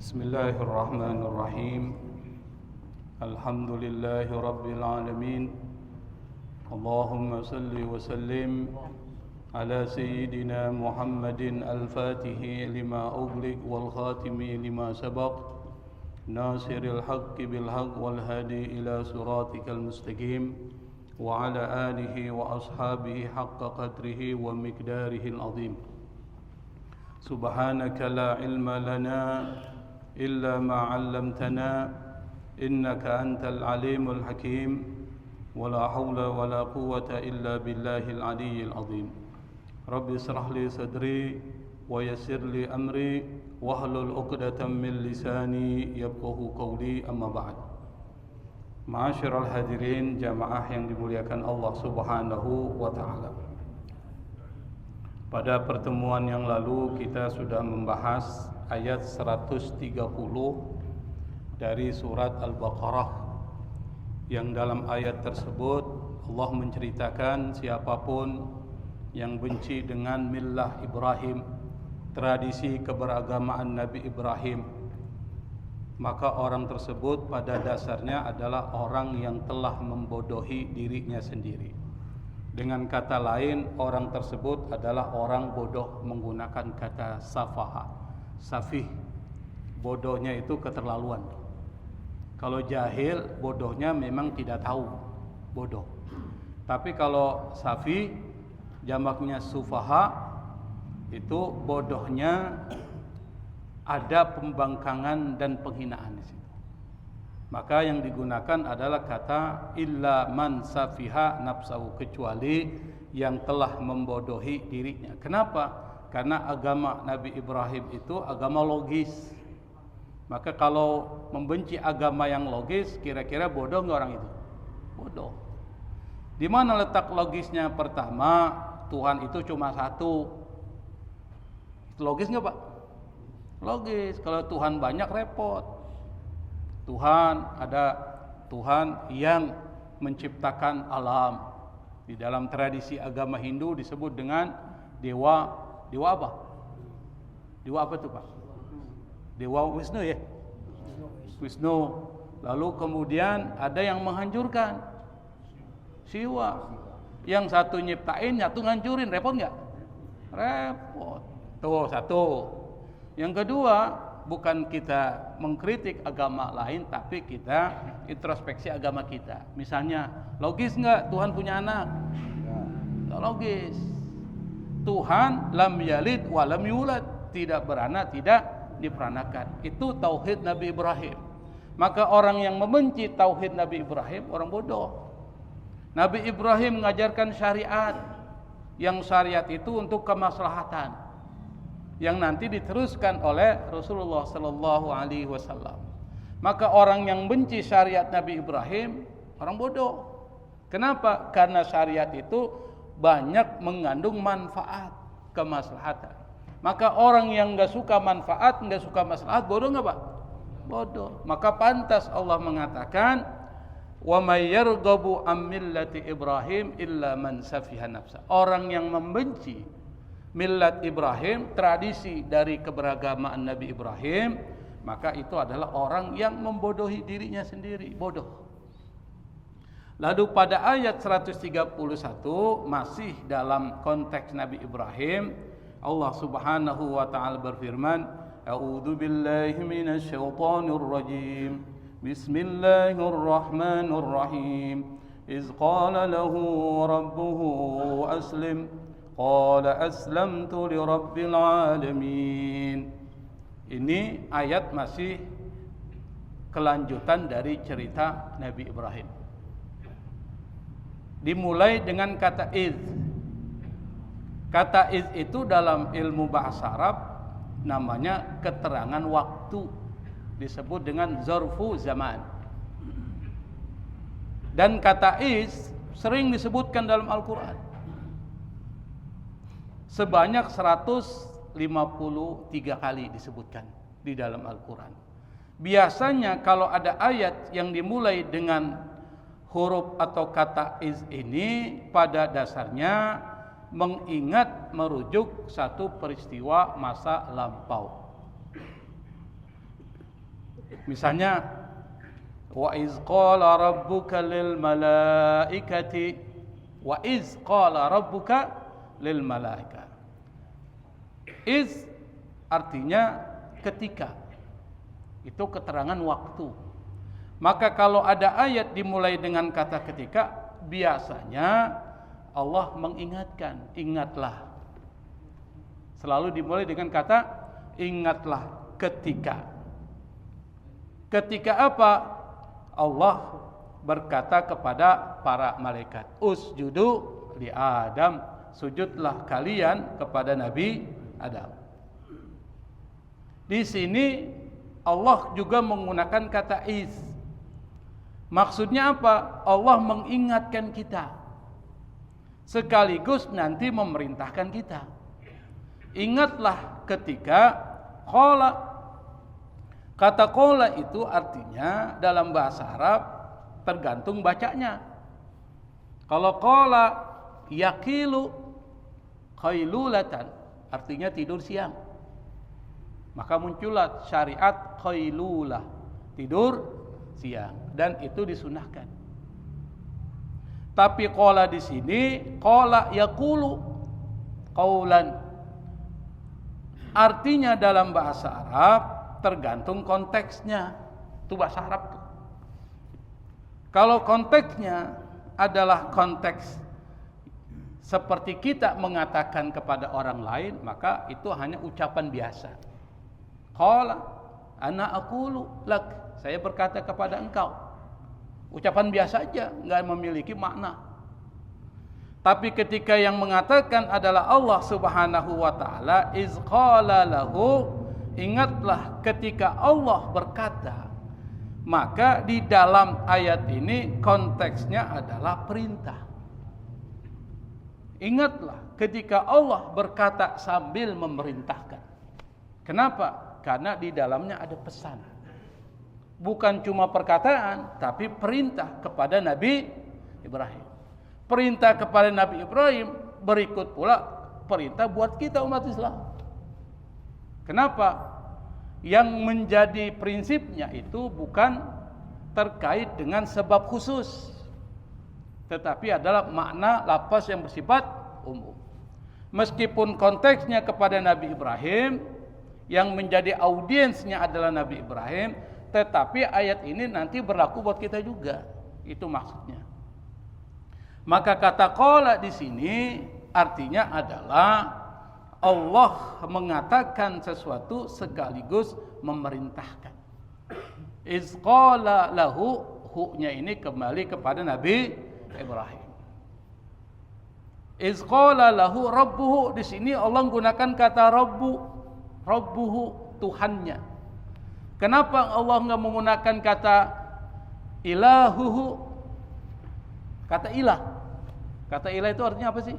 Bismillahirrahmanirrahim. Alhamdulillahi rabbil alamin. Allahumma salli wa sallim ala sayyidina Muhammadin al-fatihi lima ughliq wal khatimi lima sabaq nasiril haqqi bil haqq wal hadi ila siratikal mustaqim wa ala alihi wa ashabihi haqqa qadrihi wa miqdarihil azim. Subhanaka la ilma lana إلا ما علمتنا إنك أنت العليم الحكيم ولا حول ولا قوة إلا بالله العلي العظيم. رب اشرح لي صدري ويسر لي أمري واحلل عقدة من لساني يفقهوا قولي. أما بعد. Ma'asyiral hadirin jamaah yang dimuliakan Allah Subhanahu wa taala. Pada pertemuan yang lalu kita sudah membahas ayat 130 dari surat Al-Baqarah, yang dalam ayat tersebut Allah menceritakan siapapun yang benci dengan millah Ibrahim, tradisi keberagamaan Nabi Ibrahim, maka orang tersebut pada dasarnya adalah orang yang telah membodohi dirinya sendiri. Dengan kata lain, orang tersebut adalah orang bodoh menggunakan kata safaha, safih. Bodohnya itu keterlaluan. Kalau jahil, bodohnya memang tidak tahu, bodoh. Tapi kalau safih, jamaknya sufaha, itu bodohnya ada pembangkangan dan penghinaan di situ. Maka yang digunakan adalah kata illa man safiha nafsahu, kecuali yang telah membodohi dirinya. Kenapa? Karena agama Nabi Ibrahim itu agama logis. Maka kalau membenci agama yang logis, kira-kira bodoh nggak orang itu? Bodoh. Di mana letak logisnya? Pertama, Tuhan itu cuma satu. Logis nggak Pak? Logis. Kalau Tuhan banyak repot. Ada Tuhan yang menciptakan alam. Di dalam tradisi agama Hindu disebut dengan dewa. Dewa apa? Dewa apa itu Pak? Dewa Wisnu ya? Wisnu. Lalu kemudian ada yang menghancurkan, Siwa. Yang satu nyiptain, satu ngancurin. Repot nggak? Repot. Tuh satu. Yang kedua, bukan kita mengkritik agama lain, tapi kita introspeksi agama kita. Misalnya, logis nggak Tuhan punya anak? Nggak logis. Tuhan lam yalid wa lam yulad, tidak beranak, tidak diperanakan. Itu tauhid Nabi Ibrahim. Maka orang yang membenci tauhid Nabi Ibrahim orang bodoh. Nabi Ibrahim mengajarkan syariat, yang syariat itu untuk kemaslahatan, yang nanti diteruskan oleh Rasulullah sallallahu alaihi wasallam. Maka orang yang benci syariat Nabi Ibrahim orang bodoh. Kenapa? Karena syariat itu banyak mengandung manfaat, kemaslahatan. Maka orang yang enggak suka manfaat, enggak suka maslahat, bodoh enggak Pak? Bodoh. Maka pantas Allah mengatakan, "Wa may yarghabu am millati Ibrahim illa man safiha nafsa." Orang yang membenci millat Ibrahim, tradisi dari keberagamaan Nabi Ibrahim, maka itu adalah orang yang membodohi dirinya sendiri, bodoh. Lalu pada ayat 131 masih dalam konteks Nabi Ibrahim, Allah Subhanahu wa taala berfirman, "A'udzu billahi minasy syaithanir rajim. Bismillahirrahmanirrahim. Iz qala lahu rabbuhu aslim. Qala aslamtu li rabbil alamin." Ini ayat masih kelanjutan dari cerita Nabi Ibrahim. Dimulai dengan kata iz. Kata iz itu dalam ilmu bahasa Arab namanya keterangan waktu, disebut dengan zarfu zaman. Dan kata iz sering disebutkan dalam Al-Quran. Sebanyak 153 kali disebutkan di dalam Al-Quran. Biasanya kalau ada ayat yang dimulai dengan huruf atau kata iz ini, pada dasarnya mengingat, merujuk satu peristiwa masa lampau. Misalnya, wa iz qala rabbuka lil malaikati, wa iz qala rabbuka lil malaika. Iz artinya ketika. Itu keterangan waktu. Maka kalau ada ayat dimulai dengan kata ketika, biasanya Allah mengingatkan, ingatlah. Selalu dimulai dengan kata ingatlah ketika. Ketika apa? Allah berkata kepada para malaikat, usjudu li Adam, sujudlah kalian kepada Nabi Adam. Di sini Allah juga menggunakan kata iz. Maksudnya apa? Allah mengingatkan kita, sekaligus nanti memerintahkan kita. Ingatlah ketika qala. Kata qala itu artinya dalam bahasa Arab tergantung bacanya. Kalau qala yaqilu qailulatan, artinya tidur siang, maka muncullah syariat qailulah, tidur siang, dan itu disunahkan. Tapi qala di sini qala yaqulu qaulan, artinya dalam bahasa Arab tergantung konteksnya. Itu bahasa Arab tuh. Kalau konteksnya adalah konteks seperti kita mengatakan kepada orang lain, maka itu hanya ucapan biasa. Qala ana aqulu lak, saya berkata kepada engkau. Ucapan biasa aja, enggak memiliki makna. Tapi ketika yang mengatakan adalah Allah Subhanahu wa taala, iz qala lahu, ingatlah ketika Allah berkata, maka di dalam ayat ini konteksnya adalah perintah. Ingatlah ketika Allah berkata sambil memerintahkan. Kenapa? Karena di dalamnya ada pesan. Bukan cuma perkataan, tapi perintah kepada Nabi Ibrahim. Perintah kepada Nabi Ibrahim berikut pula perintah buat kita umat Islam. Kenapa? Yang menjadi prinsipnya itu bukan terkait dengan sebab khusus, tetapi adalah makna lafaz yang bersifat umum. Meskipun konteksnya kepada Nabi Ibrahim, yang menjadi audiensnya adalah Nabi Ibrahim, tetapi ayat ini nanti berlaku buat kita juga. Itu maksudnya. Maka kata qala di sini artinya adalah Allah mengatakan sesuatu sekaligus memerintahkan. Iz qala lahu, hu-nya ini kembali kepada Nabi Ibrahim. Iz qala lahu rabbuhu, di sini Allah menggunakan kata rabbu, rabbuhu, Tuhannya. Kenapa Allah enggak menggunakan kata ilahuhu? Kata ilah. Kata ilah itu artinya apa sih?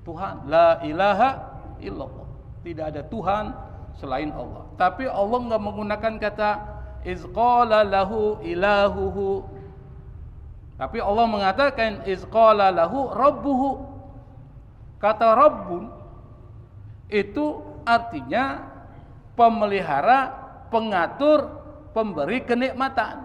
Tuhan. La ilaha illallah. Tidak ada Tuhan selain Allah. Tapi Allah enggak menggunakan kata iz qala lahu ilahuhu. Tapi Allah mengatakan iz qala lahu rabbuhu. Kata rabbun itu artinya pemelihara, pengatur, pemberi kenikmatan,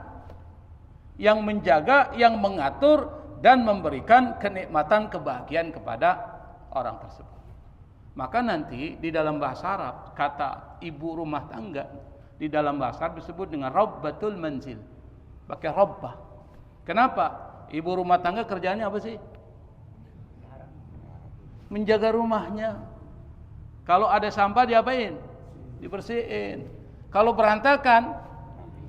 yang menjaga, yang mengatur dan memberikan kenikmatan, kebahagiaan kepada orang tersebut. Maka nanti di dalam bahasa Arab kata ibu rumah tangga di dalam bahasa Arab disebut dengan rabbatul manzil. Pakai rabbah. Kenapa? Ibu rumah tangga kerjanya apa sih? Menjaga rumahnya. Kalau ada sampah diapain? Dibersihin. Kalau berantakan,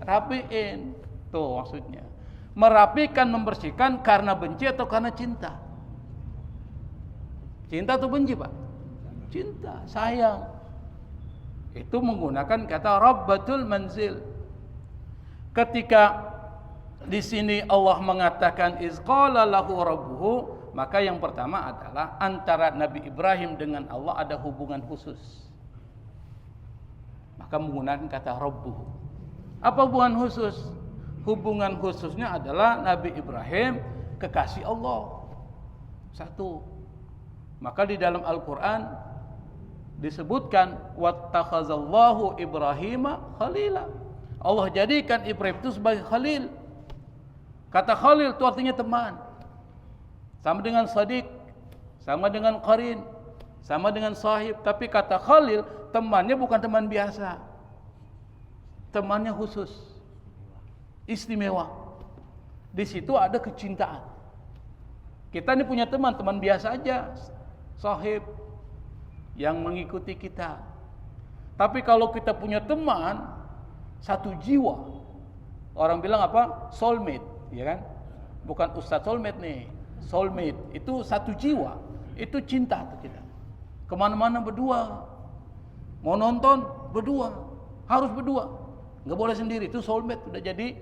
rapiin. Tuh maksudnya. Merapikan, membersihkan karena benci atau karena cinta? Cinta atau benci, Pak? Cinta, sayang. Itu menggunakan kata rabbatul manzil. Ketika di sini Allah mengatakan iz qala lahu rabbuhu, maka yang pertama adalah antara Nabi Ibrahim dengan Allah ada hubungan khusus. Maka menggunakan kata rabbuhu. Apa hubungan khusus? Hubungan khususnya adalah Nabi Ibrahim kekasih Allah. Satu. Maka di dalam Al-Quran disebutkan wattakhazallahu Ibrahima khalila. Allah jadikan Ibrahim itu sebagai khalil. Kata khalil itu artinya teman. Sama dengan sadiq, sama dengan qarin, sama dengan sahib. Tapi kata khalil, temannya bukan teman biasa. Temannya khusus, istimewa. Di situ ada kecintaan. Kita ini punya teman biasa aja, sahib yang mengikuti kita. Tapi kalau kita punya teman satu jiwa, orang bilang apa? Soulmate, ya kan? Bukan ustadz soulmate nih. Soulmate itu satu jiwa, itu cinta tuh kita. Kemana-mana berdua, mau nonton berdua, harus berdua, nggak boleh sendiri. Itu soulmate, udah jadi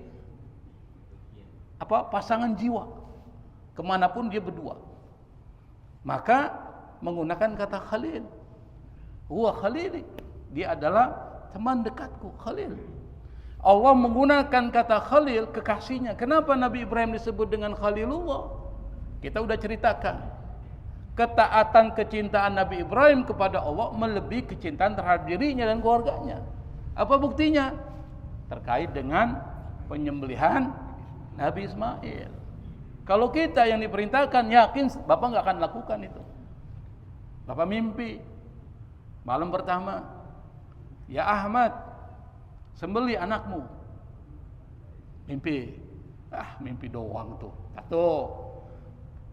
apa? Pasangan jiwa. Kemanapun dia berdua. Maka menggunakan kata khalil. Huwa khalili, dia adalah teman dekatku, khalil. Allah menggunakan kata khalil, kekasihnya. Kenapa Nabi Ibrahim disebut dengan khalilullah? Kita sudah ceritakan. Ketaatan kecintaan Nabi Ibrahim kepada Allah melebihi kecintaan terhadap dirinya dan keluarganya. Apa buktinya? Terkait dengan penyembelihan Nabi Ismail. Kalau kita yang diperintahkan, yakin Bapak nggak akan lakukan itu. Bapak mimpi malam pertama, ya Ahmad, sembelih anakmu. Mimpi, mimpi doang tuh. Satu.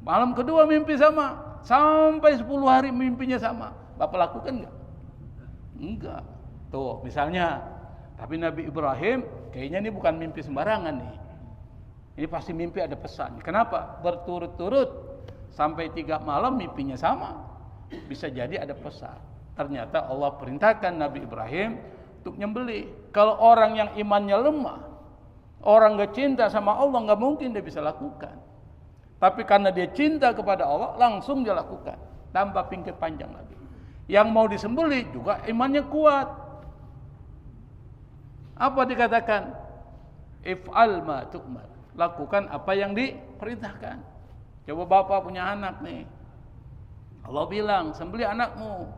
Malam kedua mimpi sama, sampai 10 hari mimpinya sama. Bapak lakukan enggak? Enggak. Tuh, misalnya, tapi Nabi Ibrahim kayaknya ini bukan mimpi sembarangan nih. Ini pasti mimpi ada pesan. Kenapa? Berturut-turut sampai 3 malam mimpinya sama. Bisa jadi ada pesan. Ternyata Allah perintahkan Nabi Ibrahim untuk nyembelih. Kalau orang yang imannya lemah, orang gak cinta sama Allah, gak mungkin dia bisa lakukan. Tapi karena dia cinta kepada Allah, langsung dia lakukan. Tanpa pikir panjang lagi. Yang mau disembelih juga imannya kuat. Apa dikatakan? If'al ma tu'mar. Lakukan apa yang diperintahkan. Coba bapak punya anak nih. Allah bilang, sembelih anakmu.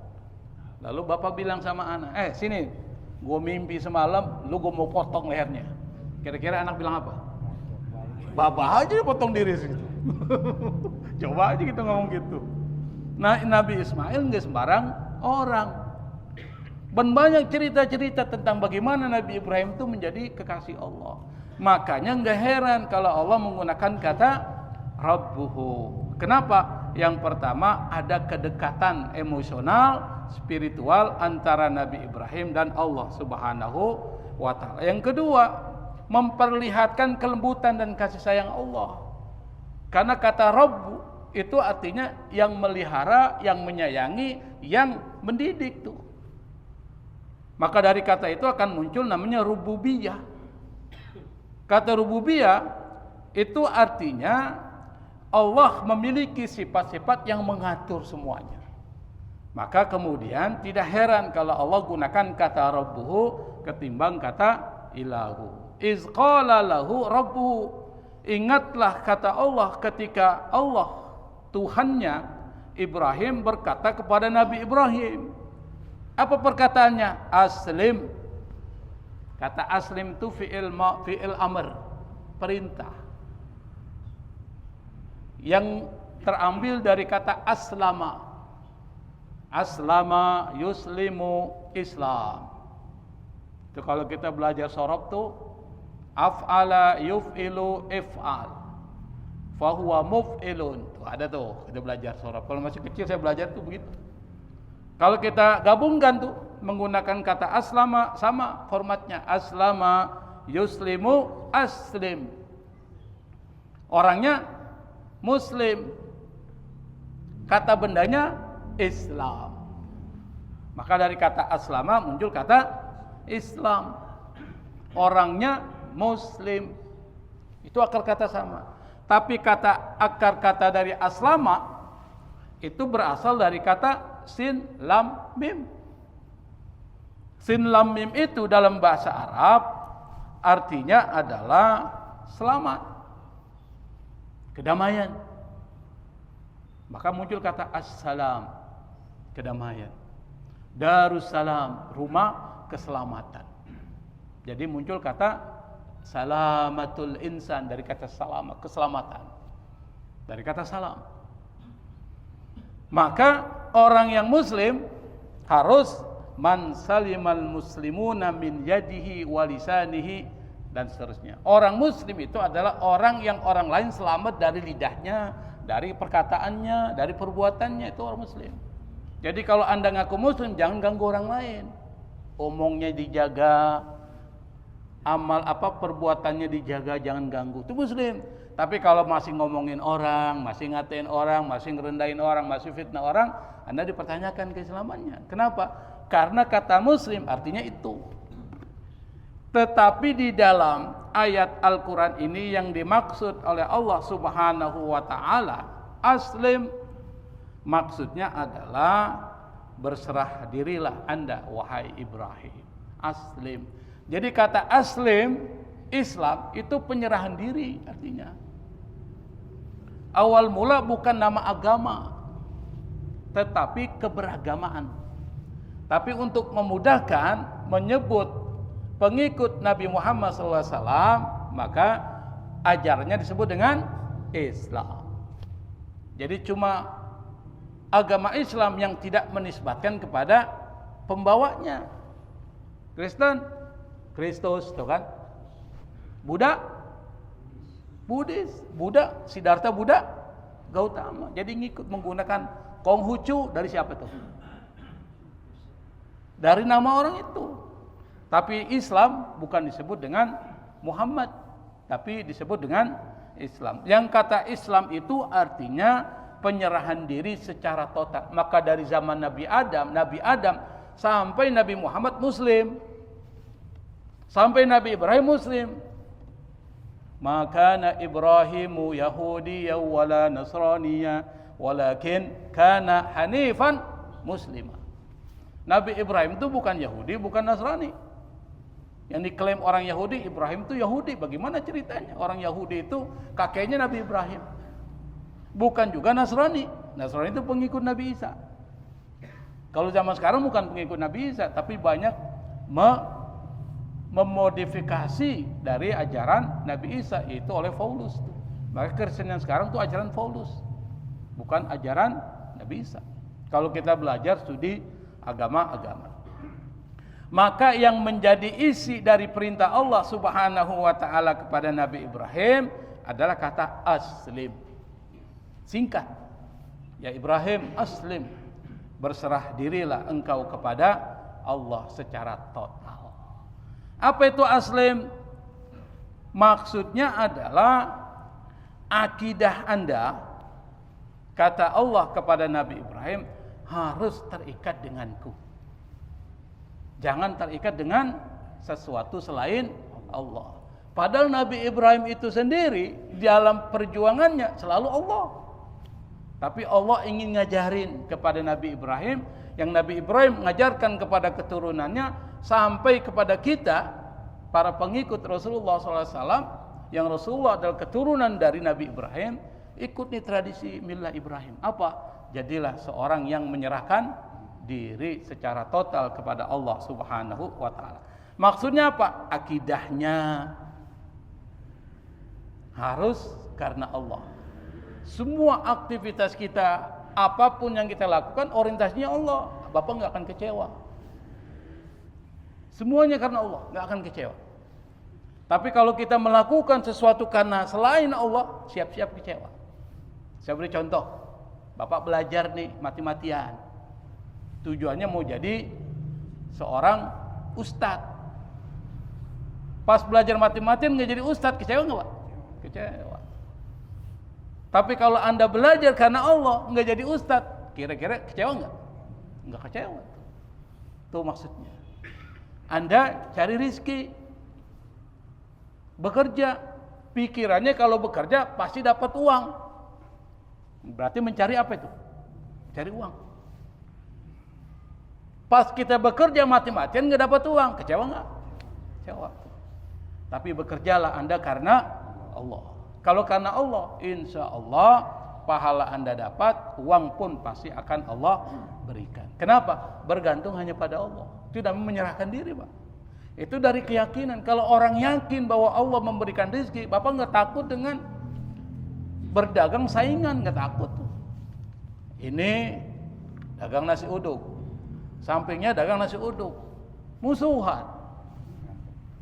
Lalu bapak bilang sama anak, sini, gue mimpi semalam, lu gue mau potong lehernya. Kira-kira anak bilang apa? Bapak aja potong diri situ. Coba aja kita ngomong gitu. Nah, Nabi Ismail nggak sembarang orang. Dan banyak cerita-cerita tentang bagaimana Nabi Ibrahim itu menjadi kekasih Allah. Makanya nggak heran kalau Allah menggunakan kata Rabbuhu. Kenapa? Yang pertama, ada kedekatan emosional, spiritual antara Nabi Ibrahim dan Allah Subhanahu wa ta'ala. Yang kedua, memperlihatkan kelembutan dan kasih sayang Allah. Karena kata Rabbu itu artinya yang melihara, yang menyayangi, yang mendidik tuh. Maka dari kata itu akan muncul namanya rububiyah. Kata rububiyah itu artinya Allah memiliki sifat-sifat yang mengatur semuanya. Maka kemudian tidak heran kalau Allah gunakan kata Rabbuhu ketimbang kata ilahu. Iz qala lahu rabbuhu. Ingatlah kata Allah ketika Allah Tuhannya Ibrahim berkata kepada Nabi Ibrahim. Apa perkataannya? Aslim. Kata aslim itu fi'il amr, perintah. Yang terambil dari kata aslama. Aslama yuslimu Islam. Itu kalau kita belajar sorob tuh af'ala yuf'ilu if'al fahuwa muf'ilun. Tuh ada tuh, kita belajar sorob. Kalau masih kecil saya belajar tuh begitu. Kalau kita gabungkan tuh menggunakan kata aslama, sama formatnya. Aslama yuslimu aslim. Orangnya muslim. Kata bendanya Islam. Maka dari kata aslama muncul kata Islam. Orangnya muslim. Itu akar kata sama. Tapi akar kata dari aslama itu berasal dari kata sin lam mim. Sin lam mim itu dalam bahasa Arab artinya adalah selamat, kedamaian. Maka muncul kata assalam, kedamaian. Darussalam, rumah keselamatan. Jadi muncul kata salamatul insan dari kata selamat, keselamatan. Dari kata salam. Maka orang yang muslim harus man salimal muslimuna min yadihi wa lisanihi dan seterusnya. Orang muslim itu adalah orang yang orang lain selamat dari lidahnya, dari perkataannya, dari perbuatannya, itu orang muslim. Jadi kalau Anda ngaku muslim, jangan ganggu orang lain. Omongnya dijaga, perbuatannya dijaga, jangan ganggu. Itu muslim. Tapi kalau masih ngomongin orang, masih ngatain orang, masih ngerendahin orang, masih fitnah orang, Anda dipertanyakan keislamannya. Kenapa? Karena kata muslim artinya itu. Tetapi di dalam ayat Al-Quran ini yang dimaksud oleh Allah Subhanahu wa ta'ala, aslim, maksudnya adalah berserah dirilah Anda wahai Ibrahim. Aslim. Jadi kata aslim, Islam itu penyerahan diri artinya. Awal mula bukan nama agama, tetapi keberagamaan. Tapi untuk memudahkan menyebut pengikut Nabi Muhammad SAW, maka ajarannya disebut dengan Islam. Jadi cuma agama Islam yang tidak menisbatkan kepada pembawanya. Kristen, Kristus, tuh kan? Buddha, Buddhis, Buddha, Siddhartha Buddha, Gautama. Jadi ngikut menggunakan Konghucu dari siapa tuh? Dari nama orang itu. Tapi Islam bukan disebut dengan Muhammad, tapi disebut dengan Islam. Yang kata Islam itu artinya penyerahan diri secara total. Maka dari zaman Nabi Adam sampai Nabi Muhammad Muslim, sampai Nabi Ibrahim Muslim. Maka Ibrahimu Yahudiyya wala Nasraniyya walakin kana hanifan muslimah. Nabi Ibrahim itu bukan Yahudi, bukan Nasrani. Yang diklaim orang Yahudi, Ibrahim itu Yahudi. Bagaimana ceritanya? Orang Yahudi itu kakeknya Nabi Ibrahim. Bukan juga Nasrani. Nasrani itu pengikut Nabi Isa. Kalau zaman sekarang bukan pengikut Nabi Isa, tapi banyak memodifikasi dari ajaran Nabi Isa, yaitu oleh Paulus. Maka Kristen yang sekarang itu ajaran Paulus, bukan ajaran Nabi Isa. Kalau kita belajar studi agama-agama, maka yang menjadi isi dari perintah Allah Subhanahu wa ta'ala kepada Nabi Ibrahim adalah kata aslim. Singkat, ya Ibrahim aslim, berserah dirilah engkau kepada Allah secara total. Apa itu aslim? Maksudnya adalah akidah Anda, kata Allah kepada Nabi Ibrahim, harus terikat denganku. Jangan terikat dengan sesuatu selain Allah. Padahal Nabi Ibrahim itu sendiri dalam perjuangannya selalu Allah. Tapi Allah ingin ngajarin kepada Nabi Ibrahim, yang Nabi Ibrahim mengajarkan kepada keturunannya sampai kepada kita, para pengikut Rasulullah SAW, yang Rasulullah adalah keturunan dari Nabi Ibrahim. Ikuti tradisi milah Ibrahim. Apa? Jadilah seorang yang menyerahkan diri secara total kepada Allah Subhanahu wa ta'ala. Maksudnya apa? Akidahnya harus karena Allah. Semua aktivitas kita, apapun yang kita lakukan, orientasinya Allah. Bapak nggak akan kecewa. Semuanya karena Allah, nggak akan kecewa. Tapi kalau kita melakukan sesuatu karena selain Allah, siap-siap kecewa. Saya beri contoh. Bapak belajar nih mati-matian. Tujuannya mau jadi seorang ustadz. Pas belajar mati-matian nggak jadi ustadz, kecewa nggak Pak? Kecewa. Tapi kalau Anda belajar karena Allah nggak jadi ustadz, kira-kira kecewa nggak? Nggak kecewa. Itu maksudnya. Anda cari rizki, bekerja, pikirannya kalau bekerja pasti dapat uang. Berarti mencari apa itu? Cari uang. Pas kita bekerja mati-matian nggak dapat uang, kecewa nggak? Kecewa. Tapi bekerjalah Anda karena Allah. Kalau karena Allah, insya Allah pahala Anda dapat, uang pun pasti akan Allah berikan. Kenapa? Bergantung hanya pada Allah. Tidak menyerahkan diri, Pak. Itu dari keyakinan. Kalau orang yakin bahwa Allah memberikan rezeki, Bapak nggak takut dengan berdagang saingan, nggak takut. Ini dagang nasi uduk, sampingnya dagang nasi uduk, musuhan.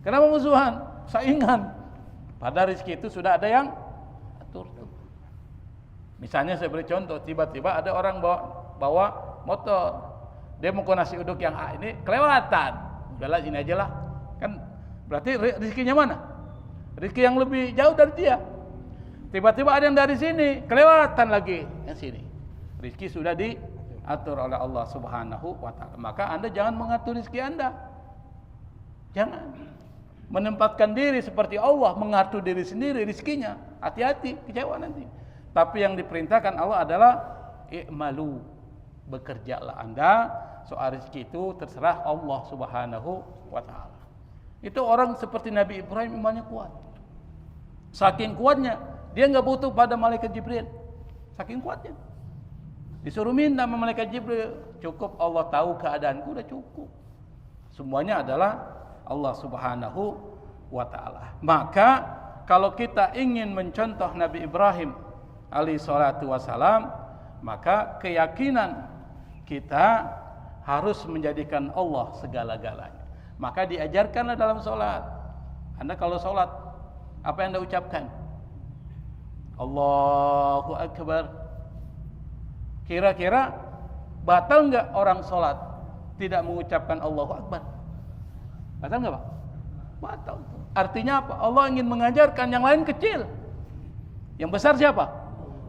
Kenapa musuhan? Saingan. Padahal rezeki itu sudah ada yang atur. Misalnya saya beri contoh, tiba-tiba ada orang bawa motor, dia mau ke nasi uduk yang A ini kelewatan. Udahlah sini aja lah. Kan berarti rezekinya mana? Rezeki yang lebih jauh dari dia. Tiba-tiba ada yang dari sini kelewatan lagi yang sini. Rezeki sudah diatur oleh Allah Subhanahu wa taala. Maka Anda jangan mengatur rezeki Anda. Jangan menempatkan diri seperti Allah mengatur diri sendiri rezekinya. Hati-hati, kecewa nanti. Tapi yang diperintahkan Allah adalah i'malu, bekerjalah Anda. Soal rezeki itu terserah Allah Subhanahu wa taala. Itu orang seperti Nabi Ibrahim imannya kuat. Saking kuatnya, dia enggak butuh pada malaikat Jibril. Saking kuatnya. Disuruh minta sama malaikat Jibril, cukup Allah tahu keadaanku, udah cukup. Semuanya adalah Allah Subhanahu wa taala. Maka kalau kita ingin mencontoh Nabi Ibrahim alaihi salatu wasalam, maka keyakinan kita harus menjadikan Allah segala-galanya. Maka diajarkanlah dalam sholat. Anda kalau sholat, apa yang Anda ucapkan? Allahu Akbar. Kira-kira batal enggak orang sholat tidak mengucapkan Allahu Akbar? Batal enggak, Pak? Batal. Artinya apa? Allah ingin mengajarkan yang lain kecil. Yang besar siapa?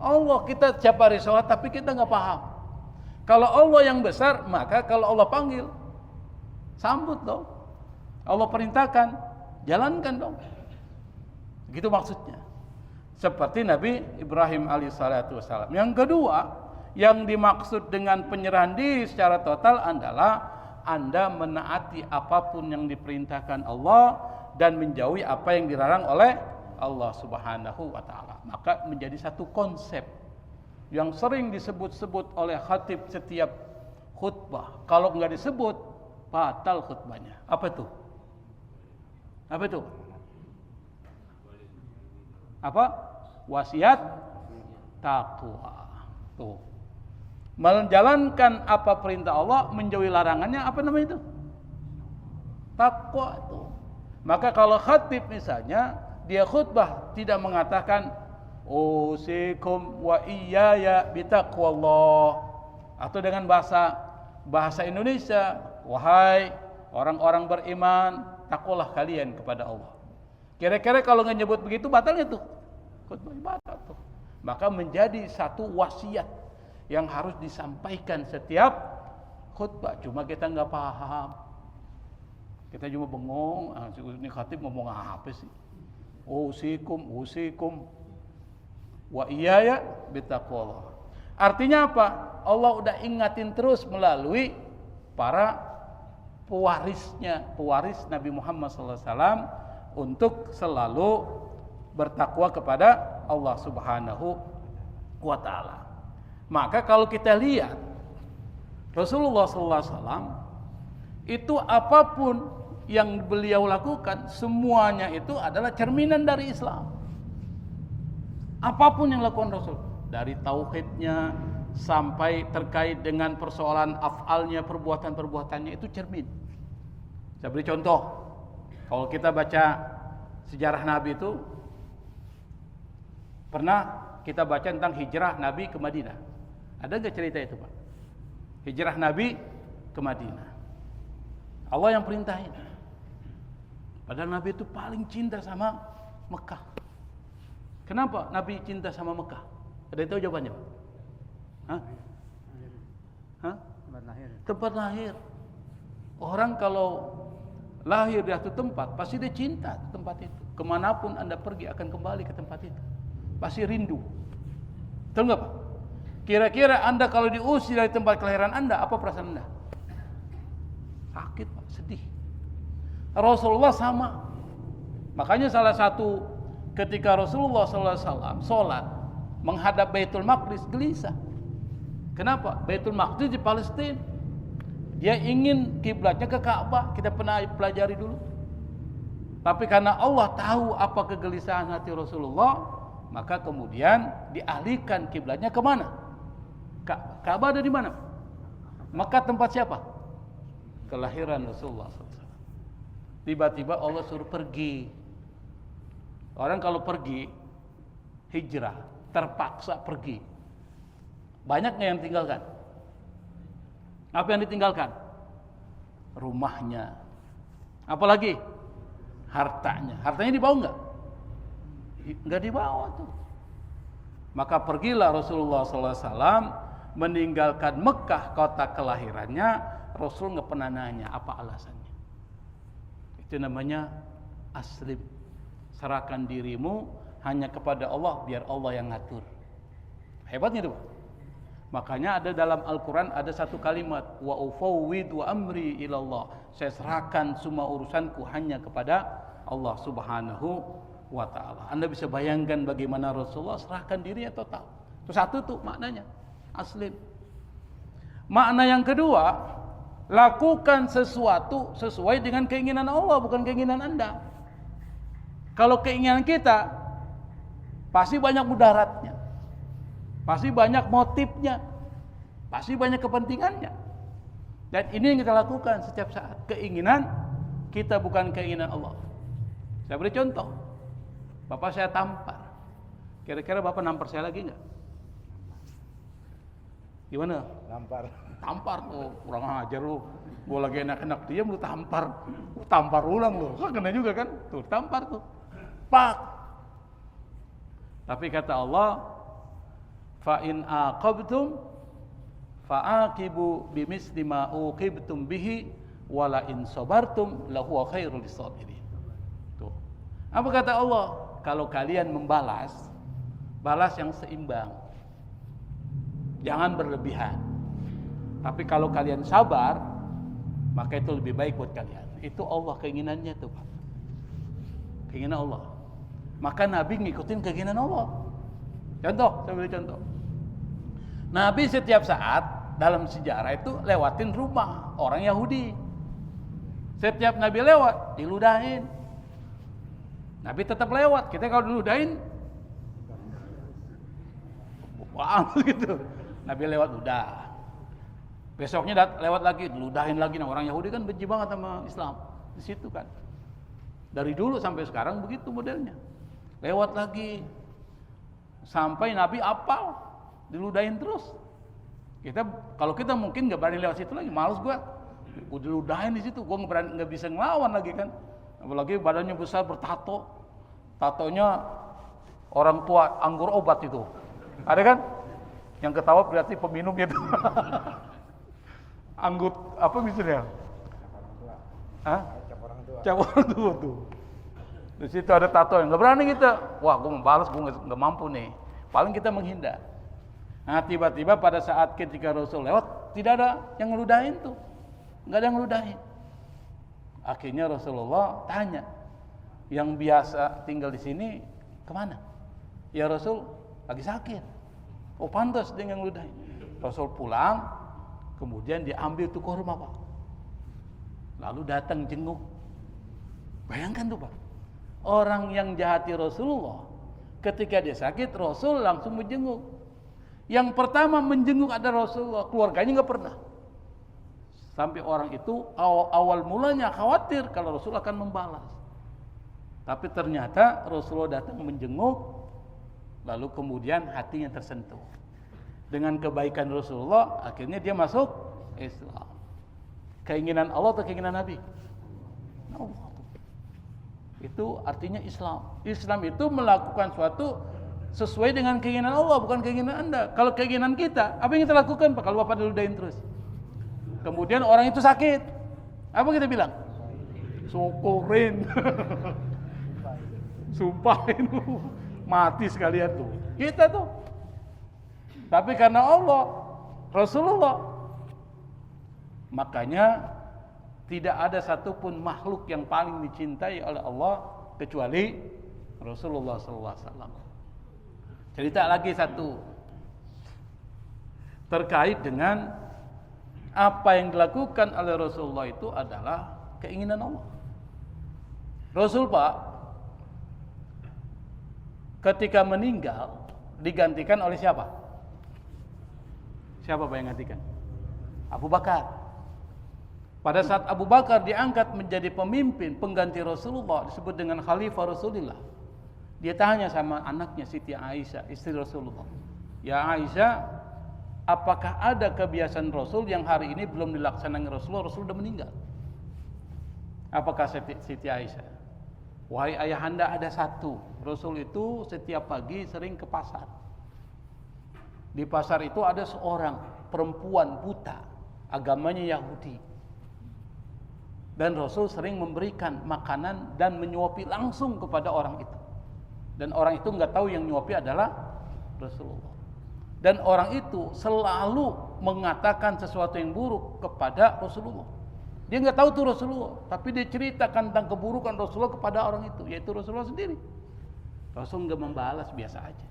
Allah. Kita tiap hari sholat tapi kita enggak paham. Kalau Allah yang besar, maka kalau Allah panggil, sambut dong. Allah perintahkan, jalankan dong. Gitu maksudnya. Seperti Nabi Ibrahim alaihissalatu wassalam. Yang kedua, yang dimaksud dengan penyerahan diri secara total adalah Anda menaati apapun yang diperintahkan Allah dan menjauhi apa yang dilarang oleh Allah Subhanahu wa taala. Maka menjadi satu konsep yang sering disebut-sebut oleh khatib setiap khutbah. Kalau enggak disebut, batal khutbahnya. Apa itu? Apa itu? Apa? Wasiat takwa. Tuh. Menjalankan apa perintah Allah, menjauhi larangannya, apa namanya itu? Takwa itu. Maka kalau khatib misalnya, dia khutbah tidak mengatakan usikum wa iyaya bitaqwallah, atau dengan bahasa Indonesia, wahai orang-orang beriman, takwalah kalian kepada Allah. Kira-kira kalau nggak nyebut begitu batalnya tuh. Khutbah batal tuh. Maka menjadi satu wasiat yang harus disampaikan setiap khutbah. Cuma kita nggak paham. Kita cuma bengong, ini khatib ngomong apa sih? Usikum wa iyaya bitaqwallah. Artinya apa? Allah udah ingatin terus melalui para pewaris Nabi Muhammad SAW untuk selalu bertakwa kepada Allah Subhanahu wa taala. Maka kalau kita lihat Rasulullah SAW itu apapun yang beliau lakukan, semuanya itu adalah cerminan dari Islam. Apapun yang lakukan Rasul, dari tauhidnya sampai terkait dengan persoalan af'alnya, perbuatan-perbuatannya, itu cermin. Saya beri contoh. Kalau kita baca sejarah Nabi itu, pernah kita baca tentang hijrah Nabi ke Madinah. Ada nggak cerita itu, Pak? Hijrah Nabi ke Madinah. Allah yang perintahin. Padahal Nabi itu paling cinta sama Mekah. Kenapa Nabi cinta sama Mekah? Ada yang tahu jawabannya, Pak? Hah? Tempat lahir. Orang kalau lahir di satu tempat, pasti dia cinta tempat itu. Kemanapun Anda pergi akan kembali ke tempat itu. Pasti rindu. Betul nggak, Pak? Kira-kira Anda kalau diusir dari tempat kelahiran Anda, apa perasaan Anda? Sakit, Pak, sedih. Rasulullah sama. Makanya salah satu ketika Rasulullah SAW sholat menghadap Baitul Maqdis, gelisah. Kenapa? Baitul Maqdis di Palestina. Dia ingin kiblatnya ke Ka'bah, kita pernah pelajari dulu. Tapi karena Allah tahu apa kegelisahan hati Rasulullah, maka kemudian dialihkan kiblatnya ke mana? Ka'bah ada di mana? Maka tempat siapa? Kelahiran Rasulullah SAW. Tiba-tiba Allah suruh pergi. Orang kalau pergi hijrah, terpaksa pergi, banyak nggak yang tinggalkan? Apa yang ditinggalkan? Rumahnya. Apalagi? Hartanya. Hartanya dibawa nggak? Nggak dibawa tuh. Maka pergilah Rasulullah SAW meninggalkan Mekah, kota kelahirannya. Rasul nggak pernah nanya apa alasannya. Itu namanya aslim. Serahkan dirimu hanya kepada Allah, biar Allah yang ngatur. Hebatnya itu. Makanya ada dalam Al-Quran ada satu kalimat, wa ufawwidu amri ilallah. Saya serahkan semua urusanku hanya kepada Allah Subhanahu wa ta'ala. Anda bisa bayangkan bagaimana Rasulullah serahkan dirinya total. Itu satu tuh maknanya, aslim. Makna yang kedua, lakukan sesuatu sesuai dengan keinginan Allah, bukan keinginan Anda. Kalau keinginan kita, pasti banyak mudaratnya, pasti banyak motifnya, pasti banyak kepentingannya. Dan ini yang kita lakukan setiap saat. Keinginan kita bukan keinginan Allah. Saya beri contoh. Bapak saya tampar. Kira-kira Bapak nampar saya lagi enggak? Gimana? Tampar tuh, kurang ajar lu. Gua lagi enak-enak diam lu tampar. Lu tampar ulang lu. Kan kena juga kan? Tuh, tampar tuh. Pak. Tapi kata Allah, fa in aqabtum fa'aqibu bimisli ma uqibtum bihi wala in sabartum lahu khairul lisabirin. Tuh. Apa kata Allah? Kalau kalian membalas, balas yang seimbang. Jangan berlebihan. Tapi kalau kalian sabar, maka itu lebih baik buat kalian. Itu Allah keinginannya tuh, Pak. Keinginan Allah. Maka Nabi ngikutin keinginan Allah. Contoh, saya beri contoh. Nabi setiap saat dalam sejarah itu lewatin rumah orang Yahudi. Setiap Nabi lewat, diludahin. Nabi tetap lewat. Kita kalau diludahin, wah gitu. Nabi lewat ludah. Besoknya lewat lagi, diludahin lagi. Nah, orang Yahudi kan benci banget sama Islam. Di situ kan. Dari dulu sampai sekarang begitu modelnya. Lewat lagi. Sampai Nabi apal, diludahin terus. Kalau kita mungkin nggak berani lewat situ lagi, males gua. Udah diludahin di situ, gua nggak bisa ngelawan lagi kan. Apalagi badannya besar bertato. Tatonya orang tua anggur obat itu. Ada kan? Yang ketawa berarti peminum itu. Anggut apa misalnya? Hah? Cap orang tua tuh. Di situ ada tato yang nggak berani kita. Wah, gue mau balas, gue nggak mampu nih. Paling kita menghindar. Nah, tiba-tiba pada saat ketika Rasul lewat, tidak ada yang ngeludahin tuh, nggak ada yang ngeludahin. Akhirnya Rasulullah tanya, yang biasa tinggal di sini kemana? Ya Rasul, lagi sakit. Oh pantas dia yang ngeludahin. Rasul pulang, kemudian diambil tuh kurma, Pak. Lalu datang jenguk. Bayangkan tuh, Pak. Orang yang jahati Rasulullah, ketika dia sakit, Rasul langsung menjenguk. Yang pertama menjenguk ada Rasulullah, keluarganya nggak pernah. Sampai orang itu awal mulanya khawatir kalau Rasul akan membalas. Tapi ternyata Rasulullah datang menjenguk, lalu kemudian hatinya tersentuh. Dengan kebaikan Rasulullah, akhirnya dia masuk Islam. Keinginan Allah atau keinginan Nabi? Allah. Itu artinya Islam. Islam itu melakukan suatu sesuai dengan keinginan Allah, bukan keinginan Anda. Kalau keinginan kita, apa yang kita lakukan, Pak? Kalau Bapak diludahin terus. Kemudian orang itu sakit. Apa kita bilang? Syukurin. Sumpahin. Mati sekalian tuh. Kita tuh. Tapi karena Allah, Rasulullah, makanya tidak ada satupun makhluk yang paling dicintai oleh Allah kecuali Rasulullah SAW. Cerita lagi satu terkait dengan apa yang dilakukan oleh Rasulullah itu adalah keinginan Allah. Rasul Pak, ketika meninggal digantikan oleh siapa? Siapa Pak yang gantikan? Abu Bakar. Pada saat Abu Bakar diangkat menjadi pemimpin pengganti Rasulullah, disebut dengan Khalifah Rasulullah, dia tanya sama anaknya Siti Aisyah, istri Rasulullah, "Ya Aisyah, apakah ada kebiasaan Rasul yang hari ini belum dilaksanakan Rasulullah? Rasul sudah meninggal." Apakah Siti Aisyah? "Wahai ayahanda, ada satu. Rasul itu setiap pagi sering ke pasar. Di pasar itu ada seorang perempuan buta, agamanya Yahudi. Dan Rasul sering memberikan makanan dan menyuapi langsung kepada orang itu. Dan orang itu nggak tahu yang nyuapi adalah Rasulullah. Dan orang itu selalu mengatakan sesuatu yang buruk kepada Rasulullah. Dia nggak tahu itu Rasulullah, tapi dia ceritakan tentang keburukan Rasulullah kepada orang itu, yaitu Rasulullah sendiri. Rasul nggak membalas, biasa aja.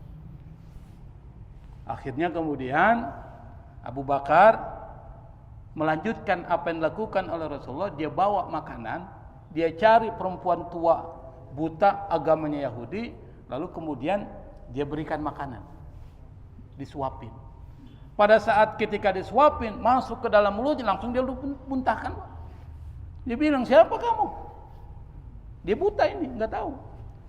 Akhirnya kemudian Abu Bakar melanjutkan apa yang dilakukan oleh Rasulullah. Dia bawa makanan, dia cari perempuan tua buta agamanya Yahudi, lalu kemudian dia berikan makanan, disuapin. Pada saat ketika disuapin, masuk ke dalam mulutnya, langsung dia muntahkan. Dia bilang, "Siapa kamu?" Dia buta ini, nggak tahu.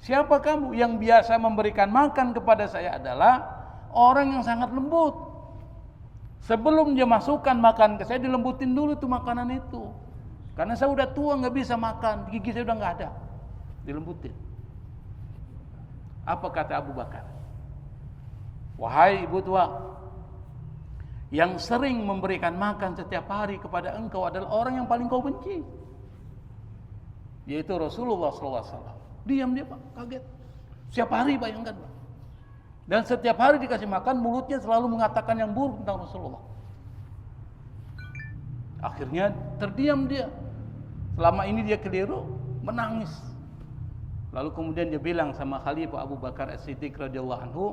"Siapa kamu?" "Yang biasa memberikan makan kepada saya adalah orang yang sangat lembut. Sebelum dia masukkan makan ke saya, dilembutin dulu tuh makanan itu. Karena saya udah tua, nggak bisa makan, gigi saya udah nggak ada." Dilembutin. Apa kata Abu Bakar? "Wahai ibu tua, yang sering memberikan makan setiap hari kepada engkau adalah orang yang paling kau benci, yaitu Rasulullah SAW." Diam dia Pak, kaget. Setiap hari, bayangkan Pak. Dan setiap hari dikasih makan, mulutnya selalu mengatakan yang buruk tentang Rasulullah. Akhirnya terdiam dia. Selama ini dia keliru, menangis. Lalu kemudian dia bilang sama Khalifah Abu Bakar As-Siddiq radhiyallahu anhu,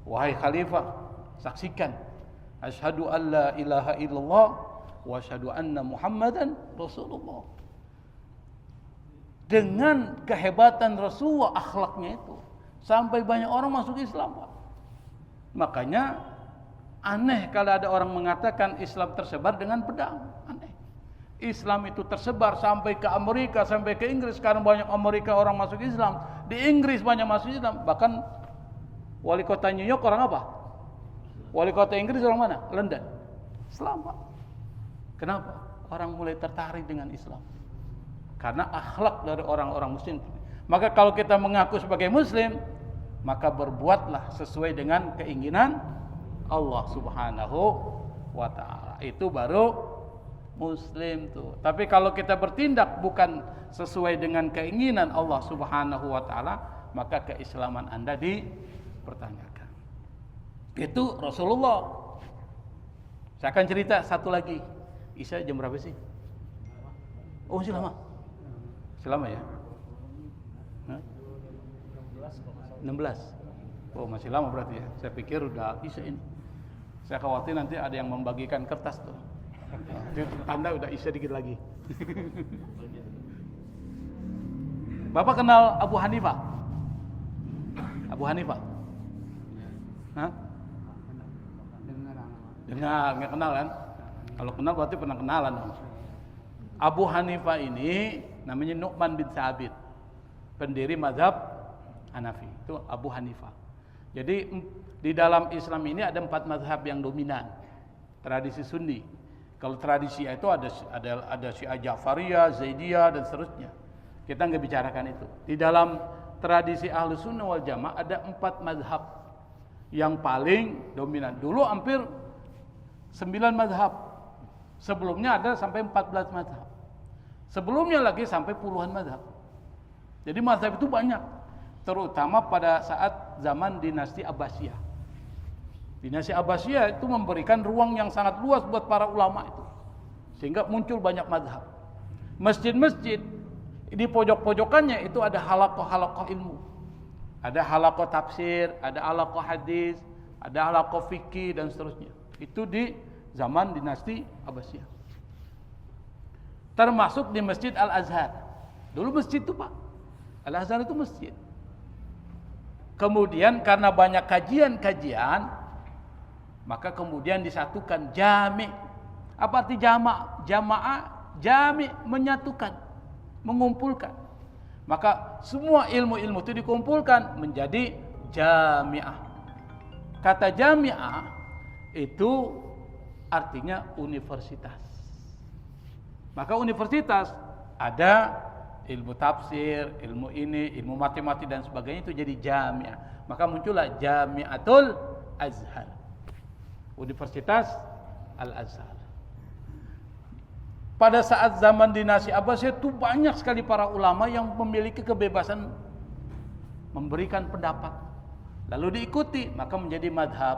"Wahai Khalifah, saksikan, asyhadu an la ilaha illallah wa asyhadu anna Muhammadan Rasulullah." Dengan kehebatan Rasulullah, akhlaknya itu, sampai banyak orang masuk Islam Pak. Makanya aneh kalau ada orang mengatakan Islam tersebar dengan pedang. Aneh. Islam itu tersebar sampai ke Amerika, sampai ke Inggris. Sekarang banyak Amerika orang masuk Islam, di Inggris banyak masuk Islam. Bahkan wali kota New York orang apa? Wali kota Inggris orang mana? London. Islam Pak. Kenapa? Orang mulai tertarik dengan Islam karena akhlak dari orang-orang muslim. Maka kalau kita mengaku sebagai muslim, maka berbuatlah sesuai dengan keinginan Allah Subhanahu wa ta'ala. Itu baru muslim tuh. Tapi kalau kita bertindak bukan sesuai dengan keinginan Allah Subhanahu wa ta'ala, maka keislaman Anda dipertanyakan. Itu Rasulullah. Saya akan cerita satu lagi. Isya jam berapa sih? Oh, masih lama. Masih lama ya? 16. Oh, masih lama berarti ya. Saya pikir udah Isya ini. Saya khawatir nanti ada yang membagikan kertas tuh. Anda udah Isya dikit lagi. Bapak kenal Abu Hanifah? Abu Hanifah? Hah? Dengar, nggak kenal kan? Kalau kenal berarti pernah kenalan dong. Abu Hanifah ini namanya Nu'man bin Thabit, pendiri mazhab Hanafi. Itu Abu Hanifah. Jadi di dalam Islam ini ada 4 mazhab yang dominan. Tradisi Sunni. Kalau tradisi itu ada Syiah Ja'fariyah, Zaidiyah dan seterusnya. Kita nggak bicarakan itu. Di dalam tradisi Ahlus Sunnah wal Jamaah ada 4 mazhab yang paling dominan. Dulu hampir 9 mazhab. Sebelumnya ada sampai 14 mazhab. Sebelumnya lagi sampai puluhan mazhab. Jadi mazhab itu banyak. Terutama pada saat zaman dinasti Abbasiyah. Dinasti Abbasiyah itu memberikan ruang yang sangat luas buat para ulama itu. Sehingga muncul banyak mazhab. Masjid-masjid di pojok-pojokannya itu ada halaqah-halaqah ilmu. Ada halaqah tafsir, ada halaqah hadis, ada halaqah fikih dan seterusnya. Itu di zaman dinasti Abbasiyah. termasuk di Masjid Al-Azhar. Dulu masjid itu Pak, Al-Azhar itu masjid. Kemudian karena banyak kajian-kajian, maka kemudian disatukan jami'. Apa arti jama'? Jamaah, jami', menyatukan, mengumpulkan. Maka semua ilmu-ilmu itu dikumpulkan menjadi jami'ah. Kata jami'ah itu artinya universitas. Maka universitas ada ilmu tafsir, ilmu ini, ilmu matematik dan sebagainya, itu jadi jami'ah. Maka muncullah Jami'atul Azhar, Universitas Al-Azhar. Pada saat zaman dinasti Abbasiyah itu banyak sekali para ulama yang memiliki kebebasan memberikan pendapat, lalu diikuti, maka menjadi madhab.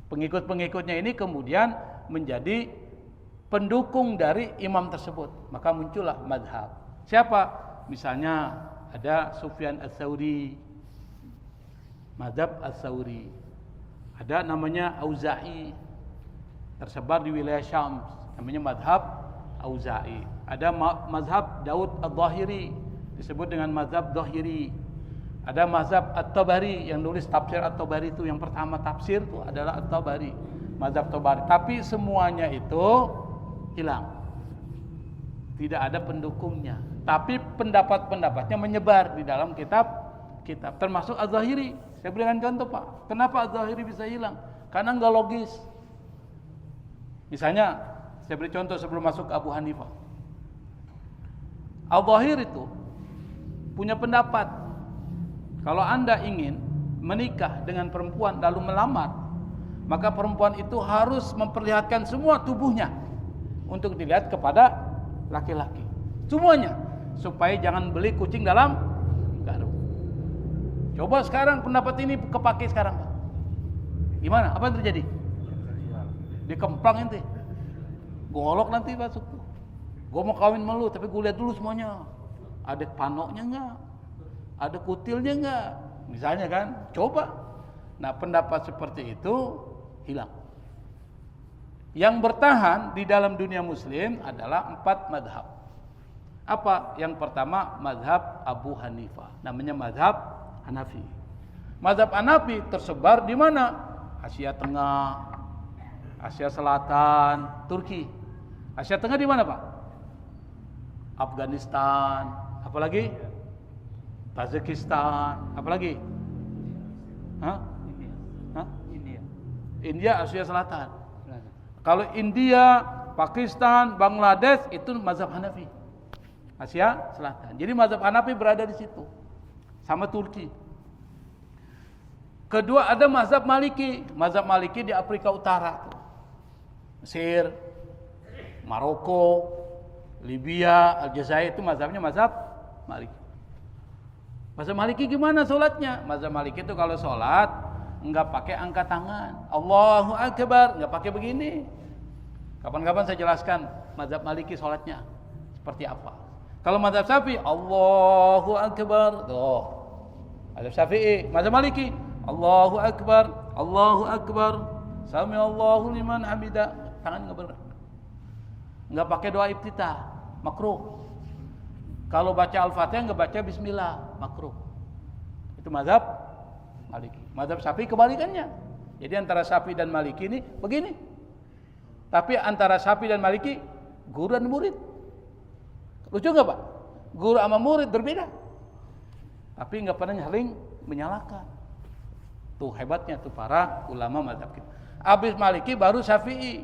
Pengikut-pengikutnya ini kemudian menjadi pendukung dari imam tersebut, maka muncullah madhab. Siapa? Misalnya ada Sufyan Ats-Tsauri, madhab Ats-Tsauri. Ada namanya Auza'i, tersebar di wilayah Syam, namanya madhab Auza'i. Ada mazhab Daud Adh-Dhahiri, disebut dengan mazhab Dhahiri. Ada mazhab At-Tabari, yang nulis tafsir At-Tabari itu yang pertama tafsir itu adalah At-Tabari, mazhab Tabari. Tapi semuanya itu hilang, tidak ada pendukungnya. Tapi pendapat-pendapatnya menyebar di dalam kitab-kitab, termasuk Az-Zahiri. Saya berikan contoh Pak, kenapa Az-Zahiri bisa hilang? Karena enggak logis. Misalnya, saya beri contoh sebelum masuk ke Abu Hanifah. Az-Zahiri itu punya pendapat, kalau Anda ingin menikah dengan perempuan lalu melamar, maka perempuan itu harus memperlihatkan semua tubuhnya untuk dilihat kepada laki-laki, semuanya, supaya jangan beli kucing dalam karung. Coba sekarang pendapat ini kepake sekarang, Pak. Gimana? Apa yang terjadi? Dikemplang ente, golok nanti masuk tuh. Gue mau kawin sama lu, tapi gue lihat dulu semuanya, ada panoknya enggak, ada kutilnya enggak, misalnya kan. Coba. Nah, pendapat seperti itu hilang. Yang bertahan di dalam dunia muslim adalah 4 madhab. Apa? Yang pertama madhab Abu Hanifah, namanya madhab Hanafi. Madhab Hanafi tersebar di mana? Asia Tengah, Asia Selatan, Turki. Asia Tengah di mana Pak? Afghanistan, apalagi? Tajikistan, apalagi? Hah? Hah? India, Asia Selatan. Kalau India, Pakistan, Bangladesh itu mazhab Hanafi, Asia Selatan. Jadi mazhab Hanafi berada di situ, sama Turki. Kedua ada mazhab Maliki. Mazhab Maliki di Afrika Utara, Mesir, Maroko, Libya, Aljazair, itu mazhabnya mazhab Maliki. Mazhab Maliki gimana sholatnya? Mazhab Maliki itu kalau sholat enggak pakai angkat tangan, Allahu Akbar, enggak pakai begini. Kapan-kapan saya jelaskan mazhab Maliki sholatnya seperti apa. Kalau mazhab Syafi'i, Allahu Akbar, tuh. Mazhab Syafi'i, mazhab Maliki, Allahu Akbar, Allahu Akbar, Sami Allahu liman hamidah, tangan enggak bergerak. Enggak pakai doa iftitah, makruh. Kalau baca Al-Fatihah enggak baca bismillah, makruh. Itu mazhab Maliki. Mazhab Syafi'i kebalikannya. Jadi antara Syafi'i dan Maliki ini begini. Tapi antara Syafi'i dan Maliki guru dan murid. Lucu enggak Pak? Guru sama murid berbeda, tapi enggak pernah saling menyalahkan. Tuh hebatnya tuh para ulama mazhab kita. Abis Maliki baru Syafi'i,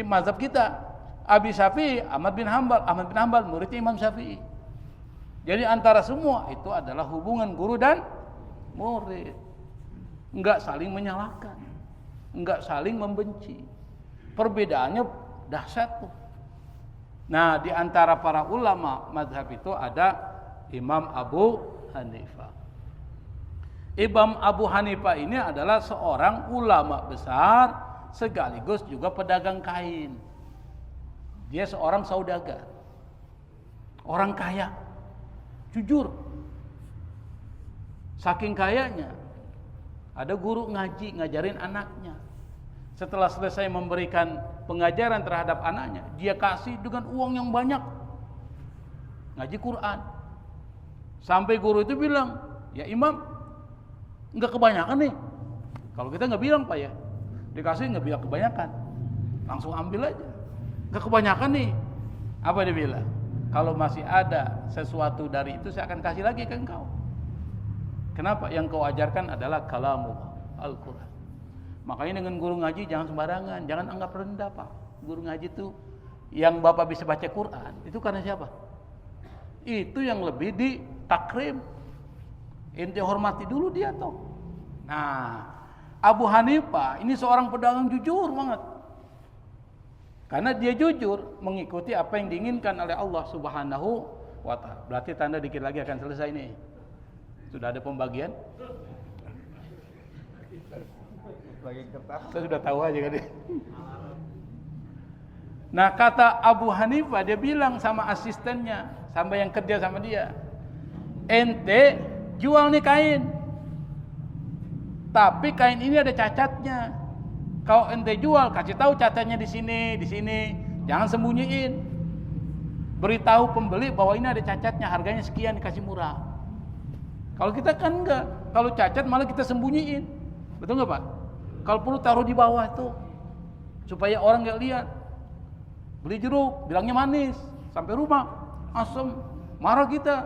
mazhab kita. Abis Syafi'i Ahmad bin Hanbal muridnya Imam Syafi'i. Jadi antara semua itu adalah hubungan guru dan murid, enggak saling menyalahkan, enggak saling membenci. Perbedaannya dahsyat tuh. Nah, di antara para ulama mazhab itu ada Imam Abu Hanifah. Imam Abu Hanifah ini adalah seorang ulama besar sekaligus juga pedagang kain. Dia seorang saudagar, orang kaya, jujur. Saking kayanya, ada guru ngaji ngajarin anaknya. setelah selesai memberikan pengajaran terhadap anaknya, dia kasih dengan uang yang banyak ngaji Quran. Sampai guru itu bilang, ya imam, nggak kebanyakan nih. Kalau kita nggak bilang Pak ya, dikasih nggak bilang kebanyakan, langsung ambil aja. Nggak kebanyakan nih. Apa dia bilang? Kalau masih ada sesuatu dari itu saya akan kasih lagi ke engkau. Kenapa? Yang kau ajarkan adalah kalamullah, Al-Quran. Makanya dengan guru ngaji jangan sembarangan, jangan anggap rendah Pak. Guru ngaji itu yang Bapak bisa baca Quran, itu karena siapa? Itu yang lebih ditakrim. Ente hormati dulu dia toh. Nah, Abu Hanifah ini seorang pedagang jujur banget. Karena dia jujur mengikuti apa yang diinginkan oleh Allah Subhanahu wa ta'ala. Berarti tanda dikit lagi akan selesai nih. Sudah ada pembagian? Bagi kertas. Saya sudah tahu aja kan. Nah, kata Abu Hanifah, dia bilang sama asistennya, sama yang kerja sama dia, ente jual nih kain, tapi kain ini ada cacatnya. Kalau ente jual, kasih tahu cacatnya di sini, jangan sembunyiin. Beritahu pembeli bahwa ini ada cacatnya, harganya sekian, dikasih murah. Kalau kita kan enggak, kalau cacat malah kita sembunyiin, betul nggak Pak? Kalau perlu taruh di bawah itu, supaya orang nggak lihat. Beli jeruk, bilangnya manis, sampai rumah asam, marah kita.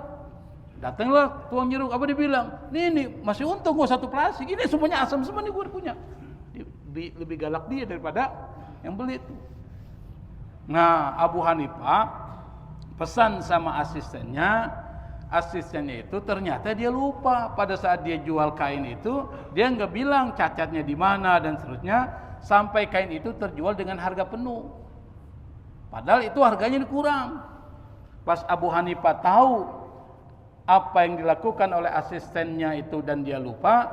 Datanglah tuang jeruk, apa dia bilang? Nih masih untung gua satu plastik, ini semuanya asam semua nih gua punya. Lebih galak dia daripada yang beli itu. Nah, Abu Hanifah pesan sama asistennya itu ternyata dia lupa pada saat dia jual kain itu, dia nggak bilang cacatnya di mana dan seterusnya, sampai kain itu terjual dengan harga penuh. Padahal itu harganya kurang. Pas Abu Hanifah tahu apa yang dilakukan oleh asistennya itu dan dia lupa,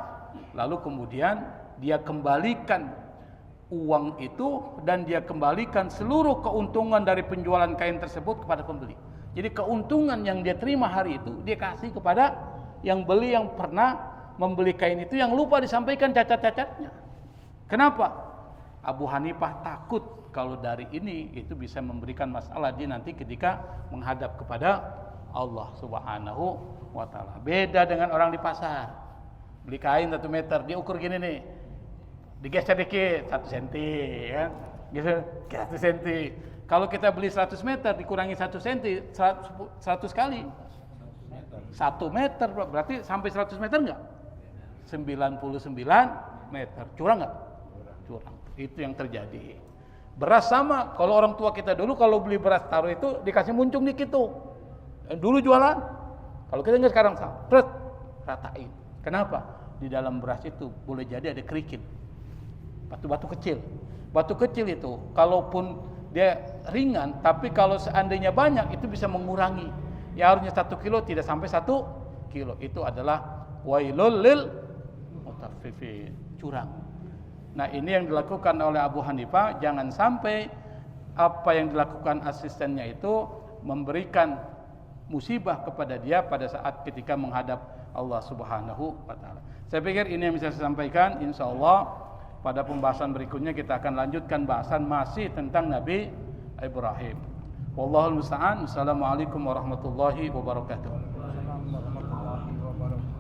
lalu kemudian dia kembalikan uang itu dan dia kembalikan seluruh keuntungan dari penjualan kain tersebut kepada pembeli. Jadi keuntungan yang dia terima hari itu dia kasih kepada yang beli yang pernah membeli kain itu yang lupa disampaikan cacat-cacatnya. Kenapa? Abu Hanifah takut kalau dari ini itu bisa memberikan masalah dia nanti ketika menghadap kepada Allah Subhanahu wa ta'ala. Beda dengan orang di pasar. Beli kain 1 meter, dia ukur gini nih. Digeser dikit 1 senti kan, gitu 1 senti. Kalau kita beli 100 meter dikurangi 1 senti 100 kali 1 meter berarti sampai 100 meter enggak? 99 meter. Curang enggak? Curang. Itu yang terjadi. Beras sama, kalau orang tua kita dulu kalau beli beras taruh itu dikasih muncung dikit tuh. Dulu jualan. Kalau kita enggak sekarang ratain. Kenapa? Di dalam beras itu boleh jadi ada kerikil. Batu-batu kecil. Batu kecil itu kalaupun dia ringan, tapi kalau seandainya banyak itu bisa mengurangi. Ya harusnya 1 kilo tidak sampai 1 kilo. Itu adalah wailul lil mutaffifin, curang. Nah, ini yang dilakukan oleh Abu Hanifah, jangan sampai apa yang dilakukan asistennya itu memberikan musibah kepada dia pada saat ketika menghadap Allah Subhanahu wa ta'ala. Saya pikir ini yang bisa saya sampaikan. Insyaallah pada pembahasan berikutnya kita akan lanjutkan bahasan masih tentang Nabi Ibrahim. Wallahul musta'an. Assalamualaikum warahmatullahi wabarakatuh. Assalamualaikum warahmatullahi wabarakatuh.